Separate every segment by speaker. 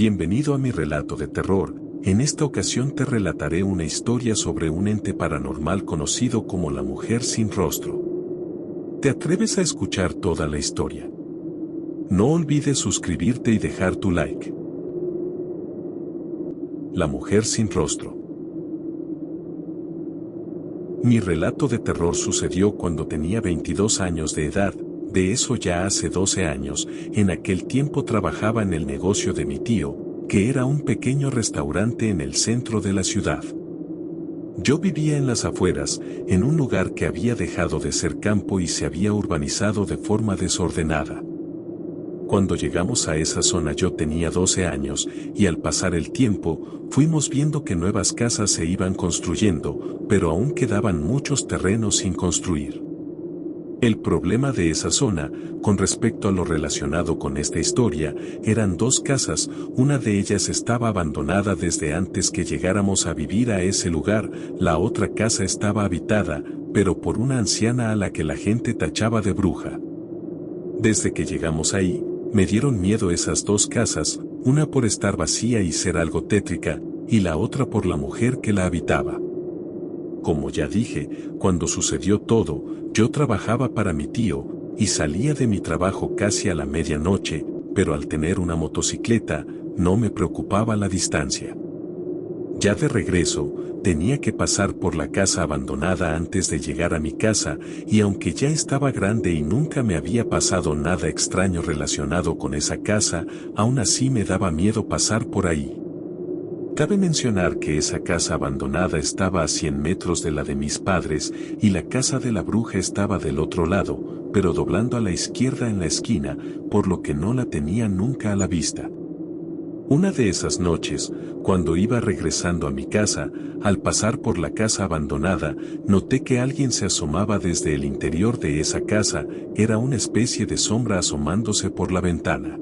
Speaker 1: Bienvenido a mi relato de terror. En esta ocasión te relataré una historia sobre un ente paranormal conocido como la mujer sin rostro. ¿Te atreves a escuchar toda la historia? No olvides suscribirte y dejar tu like. La mujer sin rostro. Mi relato de terror sucedió cuando tenía 22 años de edad. De eso ya hace 12 años. En aquel tiempo trabajaba en el negocio de mi tío, que era un pequeño restaurante en el centro de la ciudad. Yo vivía en las afueras, en un lugar que había dejado de ser campo y se había urbanizado de forma desordenada. Cuando llegamos a esa zona yo tenía 12 años, y al pasar el tiempo, fuimos viendo que nuevas casas se iban construyendo, pero aún quedaban muchos terrenos sin construir. El problema de esa zona, con respecto a lo relacionado con esta historia, eran dos casas. Una de ellas estaba abandonada desde antes que llegáramos a vivir a ese lugar, la otra casa estaba habitada, pero por una anciana a la que la gente tachaba de bruja. Desde que llegamos ahí, me dieron miedo esas dos casas, una por estar vacía y ser algo tétrica, y la otra por la mujer que la habitaba. Como ya dije, cuando sucedió todo, yo trabajaba para mi tío, y salía de mi trabajo casi a la medianoche, pero al tener una motocicleta, no me preocupaba la distancia. Ya de regreso, tenía que pasar por la casa abandonada antes de llegar a mi casa, y aunque ya estaba grande y nunca me había pasado nada extraño relacionado con esa casa, aún así me daba miedo pasar por ahí. Cabe mencionar que esa casa abandonada estaba a 100 metros de la de mis padres y la casa de la bruja estaba del otro lado, pero doblando a la izquierda en la esquina, por lo que no la tenía nunca a la vista. Una de esas noches, cuando iba regresando a mi casa, al pasar por la casa abandonada, noté que alguien se asomaba desde el interior de esa casa. Era una especie de sombra asomándose por la ventana.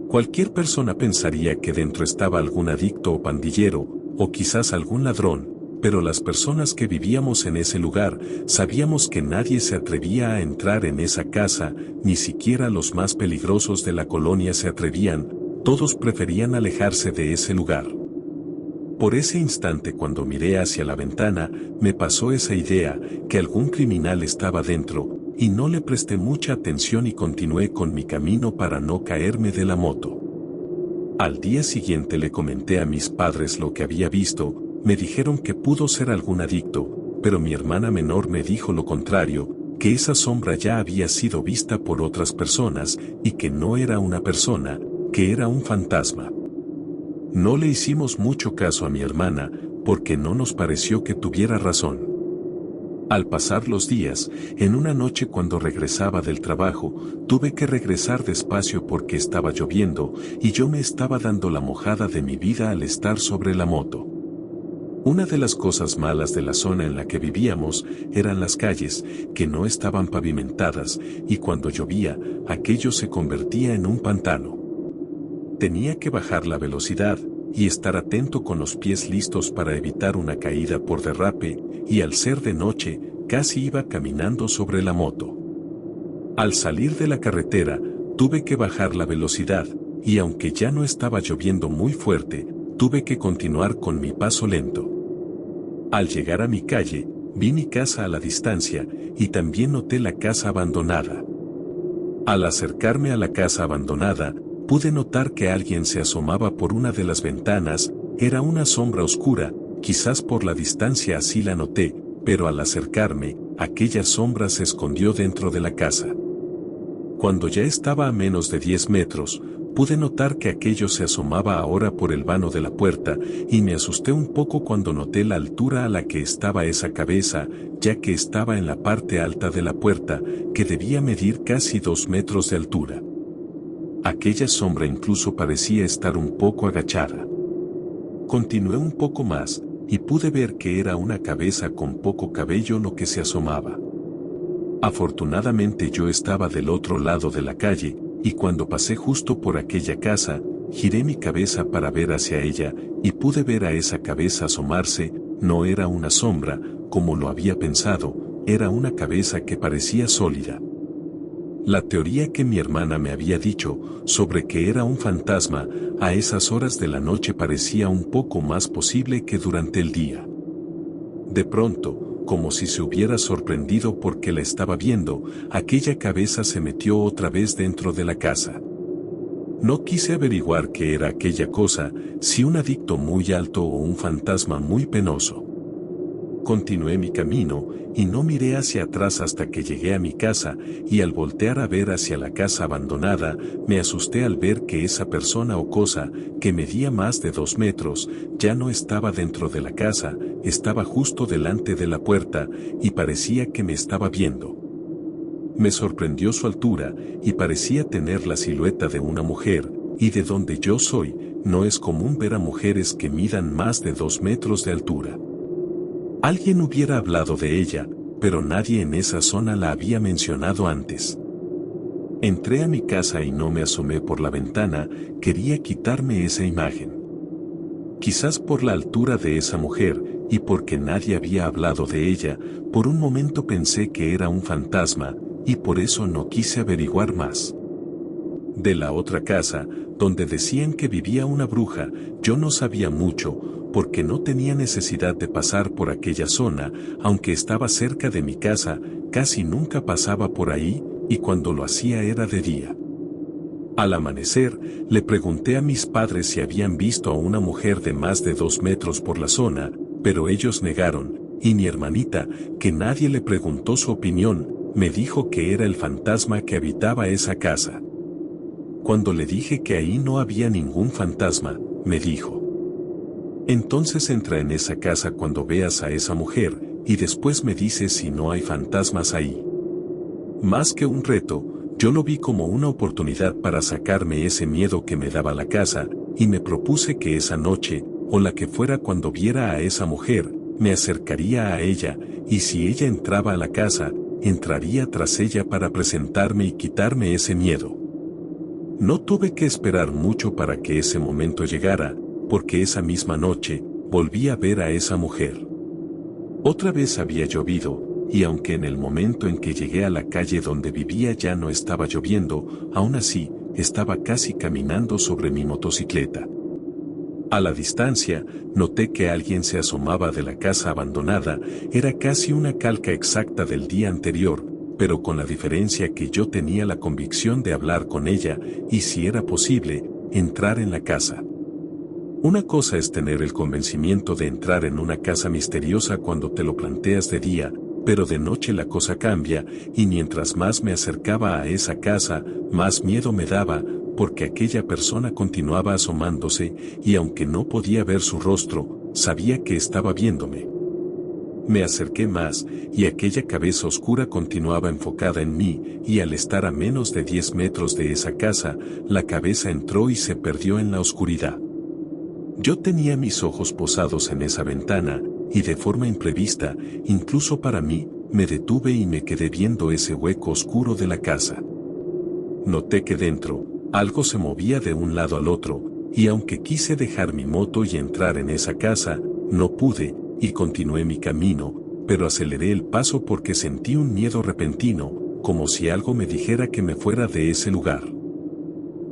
Speaker 1: Cualquier persona pensaría que dentro estaba algún adicto o pandillero, o quizás algún ladrón, pero las personas que vivíamos en ese lugar sabíamos que nadie se atrevía a entrar en esa casa, ni siquiera los más peligrosos de la colonia se atrevían, todos preferían alejarse de ese lugar. Por ese instante cuando miré hacia la ventana, me pasó esa idea, que algún criminal estaba dentro, y no le presté mucha atención y continué con mi camino para no caerme de la moto. Al día siguiente le comenté a mis padres lo que había visto. Me dijeron que pudo ser algún adicto, pero mi hermana menor me dijo lo contrario, que esa sombra ya había sido vista por otras personas, y que no era una persona, que era un fantasma. No le hicimos mucho caso a mi hermana, porque no nos pareció que tuviera razón. Al pasar los días, en una noche cuando regresaba del trabajo, tuve que regresar despacio porque estaba lloviendo, y yo me estaba dando la mojada de mi vida al estar sobre la moto. Una de las cosas malas de la zona en la que vivíamos eran las calles, que no estaban pavimentadas, y cuando llovía, aquello se convertía en un pantano. Tenía que bajar la velocidad, y estar atento con los pies listos para evitar una caída por derrape, y al ser de noche, casi iba caminando sobre la moto. Al salir de la carretera, tuve que bajar la velocidad, y aunque ya no estaba lloviendo muy fuerte, tuve que continuar con mi paso lento. Al llegar a mi calle, vi mi casa a la distancia, y también noté la casa abandonada. Al acercarme a la casa abandonada, pude notar que alguien se asomaba por una de las ventanas. Era una sombra oscura, quizás por la distancia así la noté, pero al acercarme, aquella sombra se escondió dentro de la casa. Cuando ya estaba a menos de 10 metros, pude notar que aquello se asomaba ahora por el vano de la puerta, y me asusté un poco cuando noté la altura a la que estaba esa cabeza, ya que estaba en la parte alta de la puerta, que debía medir casi 2 metros de altura. Aquella sombra incluso parecía estar un poco agachada. Continué un poco más, y pude ver que era una cabeza con poco cabello lo que se asomaba. Afortunadamente yo estaba del otro lado de la calle, y cuando pasé justo por aquella casa, giré mi cabeza para ver hacia ella, y pude ver a esa cabeza asomarse. No era una sombra, como lo había pensado, era una cabeza que parecía sólida. La teoría que mi hermana me había dicho sobre que era un fantasma a esas horas de la noche parecía un poco más posible que durante el día. De pronto, como si se hubiera sorprendido porque la estaba viendo, aquella cabeza se metió otra vez dentro de la casa. No quise averiguar qué era aquella cosa, si un adicto muy alto o un fantasma muy penoso. Continué mi camino, y no miré hacia atrás hasta que llegué a mi casa, y al voltear a ver hacia la casa abandonada, me asusté al ver que esa persona o cosa, que medía más de 2 metros, ya no estaba dentro de la casa, estaba justo delante de la puerta, y parecía que me estaba viendo. Me sorprendió su altura, y parecía tener la silueta de una mujer, y de donde yo soy, no es común ver a mujeres que midan más de 2 metros de altura. Alguien hubiera hablado de ella, pero nadie en esa zona la había mencionado antes. Entré a mi casa y no me asomé por la ventana, quería quitarme esa imagen. Quizás por la altura de esa mujer, y porque nadie había hablado de ella, por un momento pensé que era un fantasma, y por eso no quise averiguar más. De la otra casa, donde decían que vivía una bruja, yo no sabía mucho, porque no tenía necesidad de pasar por aquella zona, aunque estaba cerca de mi casa, casi nunca pasaba por ahí, y cuando lo hacía era de día. Al amanecer, le pregunté a mis padres si habían visto a una mujer de más de 2 metros por la zona, pero ellos negaron, y mi hermanita, que nadie le preguntó su opinión, me dijo que era el fantasma que habitaba esa casa. Cuando le dije que ahí no había ningún fantasma, me dijo: entonces entra en esa casa cuando veas a esa mujer, y después me dices si no hay fantasmas ahí. Más que un reto, yo lo vi como una oportunidad para sacarme ese miedo que me daba la casa, y me propuse que esa noche, o la que fuera cuando viera a esa mujer, me acercaría a ella, y si ella entraba a la casa, entraría tras ella para presentarme y quitarme ese miedo. No tuve que esperar mucho para que ese momento llegara, porque esa misma noche, volví a ver a esa mujer. Otra vez había llovido, y aunque en el momento en que llegué a la calle donde vivía ya no estaba lloviendo, aún así, estaba casi caminando sobre mi motocicleta. A la distancia, noté que alguien se asomaba de la casa abandonada, era casi una calca exacta del día anterior, pero con la diferencia que yo tenía la convicción de hablar con ella, y si era posible, entrar en la casa. Una cosa es tener el convencimiento de entrar en una casa misteriosa cuando te lo planteas de día, pero de noche la cosa cambia, y mientras más me acercaba a esa casa, más miedo me daba, porque aquella persona continuaba asomándose, y aunque no podía ver su rostro, sabía que estaba viéndome. Me acerqué más, y aquella cabeza oscura continuaba enfocada en mí, y al estar a menos de 10 metros de esa casa, la cabeza entró y se perdió en la oscuridad. Yo tenía mis ojos posados en esa ventana, y de forma imprevista, incluso para mí, me detuve y me quedé viendo ese hueco oscuro de la casa. Noté que dentro, algo se movía de un lado al otro, y aunque quise dejar mi moto y entrar en esa casa, no pude, y continué mi camino, pero aceleré el paso porque sentí un miedo repentino, como si algo me dijera que me fuera de ese lugar.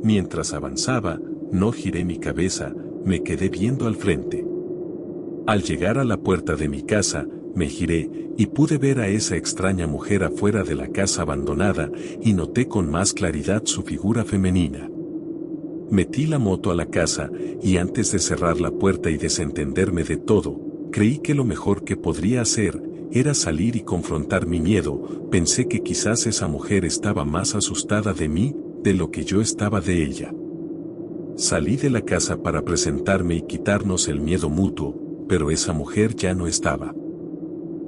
Speaker 1: Mientras avanzaba, no giré mi cabeza, me quedé viendo al frente. Al llegar a la puerta de mi casa, me giré, y pude ver a esa extraña mujer afuera de la casa abandonada, y noté con más claridad su figura femenina. Metí la moto a la casa, y antes de cerrar la puerta y desentenderme de todo, creí que lo mejor que podría hacer, era salir y confrontar mi miedo. Pensé que quizás esa mujer estaba más asustada de mí, de lo que yo estaba de ella. Salí de la casa para presentarme y quitarnos el miedo mutuo, pero esa mujer ya no estaba.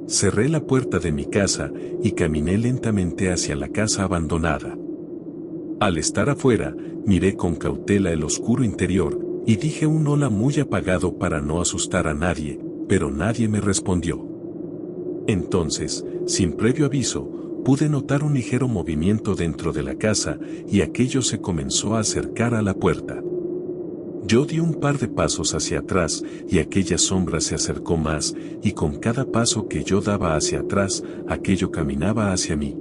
Speaker 1: Cerré la puerta de mi casa, y caminé lentamente hacia la casa abandonada. Al estar afuera, miré con cautela el oscuro interior, y dije un hola muy apagado para no asustar a nadie, pero nadie me respondió. Entonces, sin previo aviso, pude notar un ligero movimiento dentro de la casa, y aquello se comenzó a acercar a la puerta. Yo di un par de pasos hacia atrás, y aquella sombra se acercó más, y con cada paso que yo daba hacia atrás, aquello caminaba hacia mí.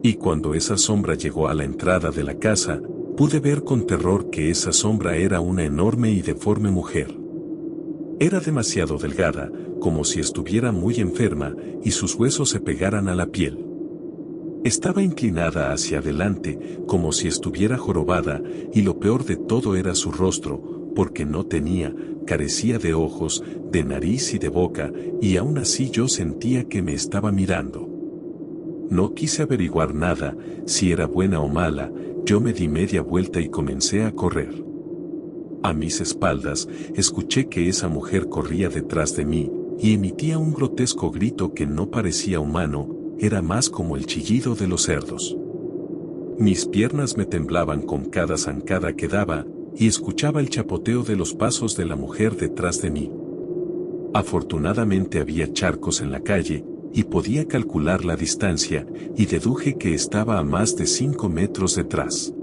Speaker 1: Y cuando esa sombra llegó a la entrada de la casa, pude ver con terror que esa sombra era una enorme y deforme mujer. Era demasiado delgada, como si estuviera muy enferma, y sus huesos se pegaran a la piel. Estaba inclinada hacia adelante, como si estuviera jorobada, y lo peor de todo era su rostro, porque no tenía, carecía de ojos, de nariz y de boca, y aún así yo sentía que me estaba mirando. No quise averiguar nada, si era buena o mala, yo me di media vuelta y comencé a correr. A mis espaldas, escuché que esa mujer corría detrás de mí, y emitía un grotesco grito que no parecía humano, era más como el chillido de los cerdos. Mis piernas me temblaban con cada zancada que daba, y escuchaba el chapoteo de los pasos de la mujer detrás de mí. Afortunadamente había charcos en la calle, y podía calcular la distancia, y deduje que estaba a más de 5 metros detrás.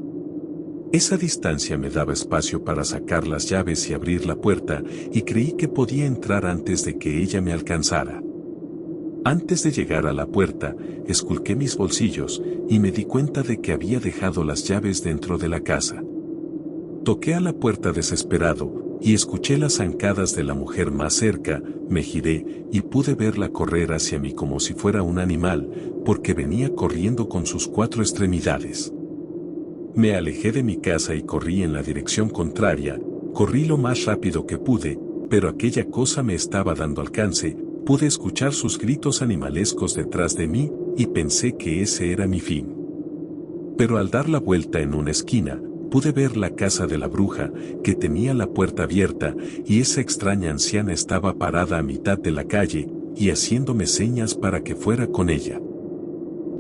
Speaker 1: Esa distancia me daba espacio para sacar las llaves y abrir la puerta, y creí que podía entrar antes de que ella me alcanzara. Antes de llegar a la puerta, esculqué mis bolsillos, y me di cuenta de que había dejado las llaves dentro de la casa. Toqué a la puerta desesperado, y escuché las zancadas de la mujer más cerca, me giré, y pude verla correr hacia mí como si fuera un animal, porque venía corriendo con sus 4 extremidades. Me alejé de mi casa y corrí en la dirección contraria, corrí lo más rápido que pude, pero aquella cosa me estaba dando alcance, pude escuchar sus gritos animalescos detrás de mí, y pensé que ese era mi fin. Pero al dar la vuelta en una esquina, pude ver la casa de la bruja, que tenía la puerta abierta, y esa extraña anciana estaba parada a mitad de la calle, y haciéndome señas para que fuera con ella.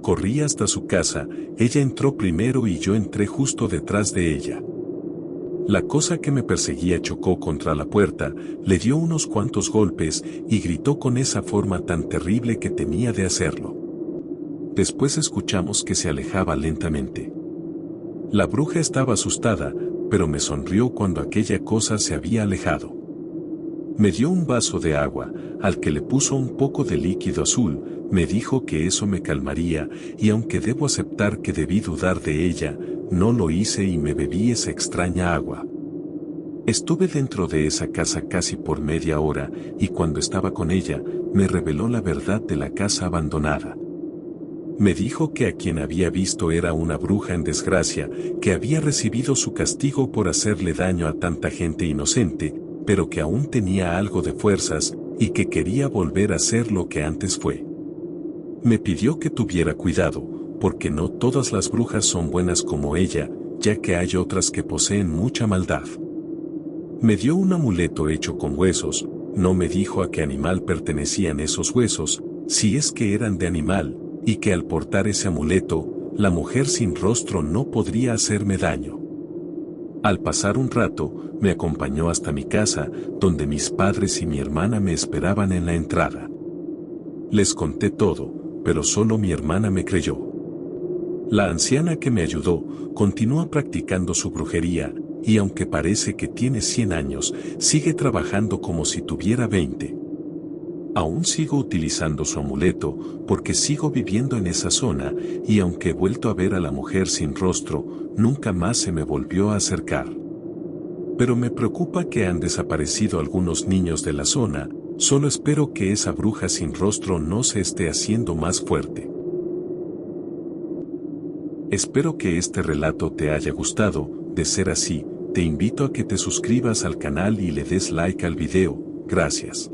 Speaker 1: Corrí hasta su casa, ella entró primero y yo entré justo detrás de ella. La cosa que me perseguía chocó contra la puerta, le dio unos cuantos golpes y gritó con esa forma tan terrible que tenía de hacerlo. Después escuchamos que se alejaba lentamente. La bruja estaba asustada, pero me sonrió cuando aquella cosa se había alejado. Me dio un vaso de agua, al que le puso un poco de líquido azul, me dijo que eso me calmaría, y aunque debo aceptar que debí dudar de ella, no lo hice y me bebí esa extraña agua. Estuve dentro de esa casa casi por media hora, y cuando estaba con ella, me reveló la verdad de la casa abandonada. Me dijo que a quien había visto era una bruja en desgracia, que había recibido su castigo por hacerle daño a tanta gente inocente, pero que aún tenía algo de fuerzas, y que quería volver a ser lo que antes fue. Me pidió que tuviera cuidado, porque no todas las brujas son buenas como ella, ya que hay otras que poseen mucha maldad. Me dio un amuleto hecho con huesos, no me dijo a qué animal pertenecían esos huesos, si es que eran de animal, y que al portar ese amuleto, la mujer sin rostro no podría hacerme daño. Al pasar un rato, me acompañó hasta mi casa, donde mis padres y mi hermana me esperaban en la entrada. Les conté todo, pero solo mi hermana me creyó. La anciana que me ayudó, continúa practicando su brujería, y aunque parece que tiene 100 años, sigue trabajando como si tuviera 20. Aún sigo utilizando su amuleto, porque sigo viviendo en esa zona, y aunque he vuelto a ver a la mujer sin rostro, nunca más se me volvió a acercar. Pero me preocupa que han desaparecido algunos niños de la zona, solo espero que esa bruja sin rostro no se esté haciendo más fuerte. Espero que este relato te haya gustado, de ser así, te invito a que te suscribas al canal y le des like al video, gracias.